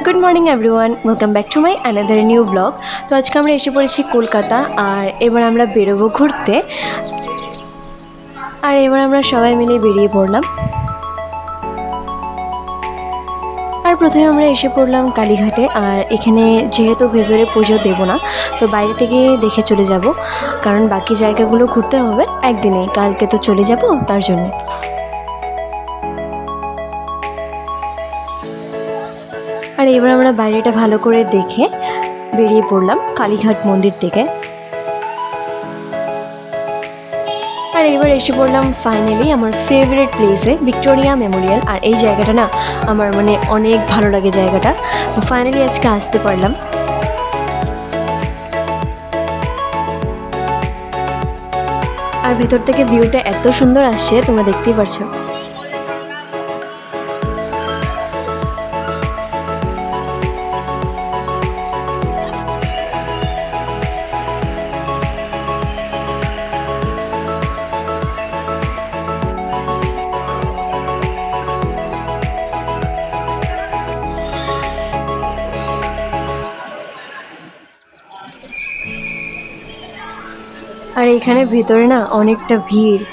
Good morning everyone, welcome back to my another new blog. তো আজকে আমরা এসে পড়েছি কলকাতা, আর এবার আমরা বেরোবো ঘুরতে। আর এবার আমরা সবাই মিলে বেরিয়ে পড়লাম। আর প্রথমে আমরা এসে পড়লাম কালীঘাটে। আর এখানে যেহেতু ভেতরে পুজো দেবো না, তো বাইরে থেকে দেখে চলে যাব, কারণ বাকি জায়গাগুলো ঘুরতে হবে একদিনেই, কালকে তো চলে যাব তার জন্যে। আর এবার আমরা বাইরেটা ভালো করে দেখে বেরিয়ে পড়লাম কালীঘাট মন্দির থেকে। আর এবার এসে পড়লাম ফাইনালি আমার ফেভারিট প্লেসে, ভিক্টোরিয়া মেমোরিয়াল। আর এই জায়গাটা না আমার অনেক ভালো লাগে জায়গাটা। তো ফাইনালি আজকে আসতে পারলাম। আর ভেতর থেকে ভিউটা এত সুন্দর আসছে, তোমরা দেখতেই পারছো। আর এখানে ভেতরে না অনেকটা ভিড়।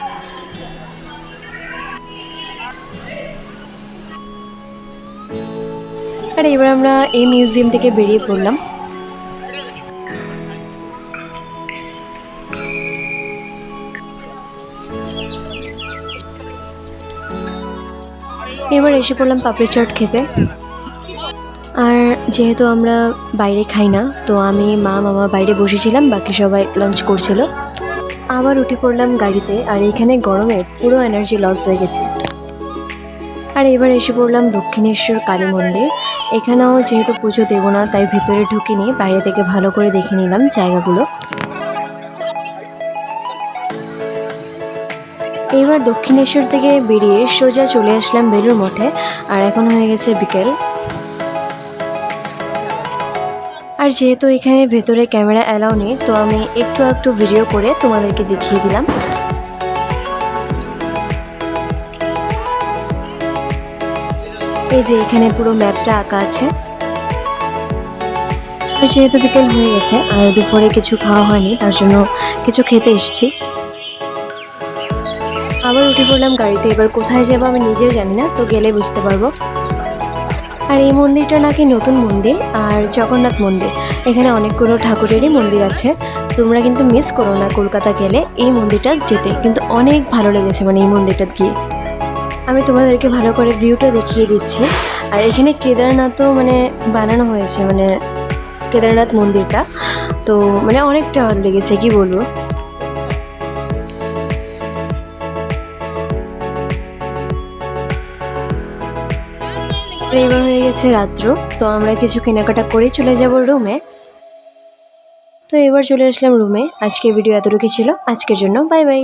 আর এবার আমরা এই মিউজিয়াম থেকে বেরিয়ে পড়লাম। এবার এসে পড়লাম পাপড়ি চাট খেতে। আর যেহেতু আমরা বাইরে খাই না, তো আমি মামা বাইরে বসেছিলাম, বাকি সবাই লাঞ্চ করছিল। আবার উঠে পড়লাম গাড়িতে। আর এখানে গরমে পুরো এনার্জি লস হয়ে গেছে। আর এবার এসে পড়লাম দক্ষিণেশ্বর কালী মন্দির। এখানেও যেহেতু পুজো দেবো না, তাই ভিতরে ঢুকিনি, বাইরে থেকে ভালো করে দেখে নিলাম জায়গাগুলো। এইবার দক্ষিণেশ্বর থেকে বেরিয়ে সোজা চলে আসলাম বেলুড় মঠে। আর এখন হয়ে গেছে বিকেল। আর যেহেতু এখানে ভেতরে ক্যামেরা অ্যালাউ নেই, তো আমি একটু ভিডিও করে তোমাদেরকে দেখিয়ে দিলাম। এই যে এখানে পুরো ম্যাপটা আঁকা আছে। আর যেহেতু বিকেল হয়ে গেছে আর দুপুরে কিছু খাওয়া হয়নি, তার জন্য কিছু খেতে এসেছি। আবার উঠে পড়লাম গাড়িতে। এবার কোথায় যাবো আমি নিজেও জানি না, তো গেলে বুঝতে পারবো। আর এই মন্দিরটা নাকি নতুন মন্দির, আর জগন্নাথ মন্দির। এখানে অনেকগুলো ঠাকুরেরই মন্দির আছে। তোমরা কিন্তু মিস করো না কলকাতা গেলে এই মন্দিরটা যেতে, কিন্তু অনেক ভালো লেগেছে এই মন্দিরটা গিয়ে। আমি তোমাদেরকে ভালো করে ভিউটা দেখিয়ে দিচ্ছি। আর এখানে কেদারনাথও বানানো হয়েছে, কেদারনাথ মন্দিরটা। তো অনেকটা ভালো লেগেছে, কি বলবো। এবার হয়ে গেছে রাত্র, তো আমরা কিছু কেনাকাটা করে চলে যাব রুমে। তো এবার চলে আসলাম রুমে। আজকের ভিডিও এতটুকু ছিল। আজকের জন্য বাই বাই।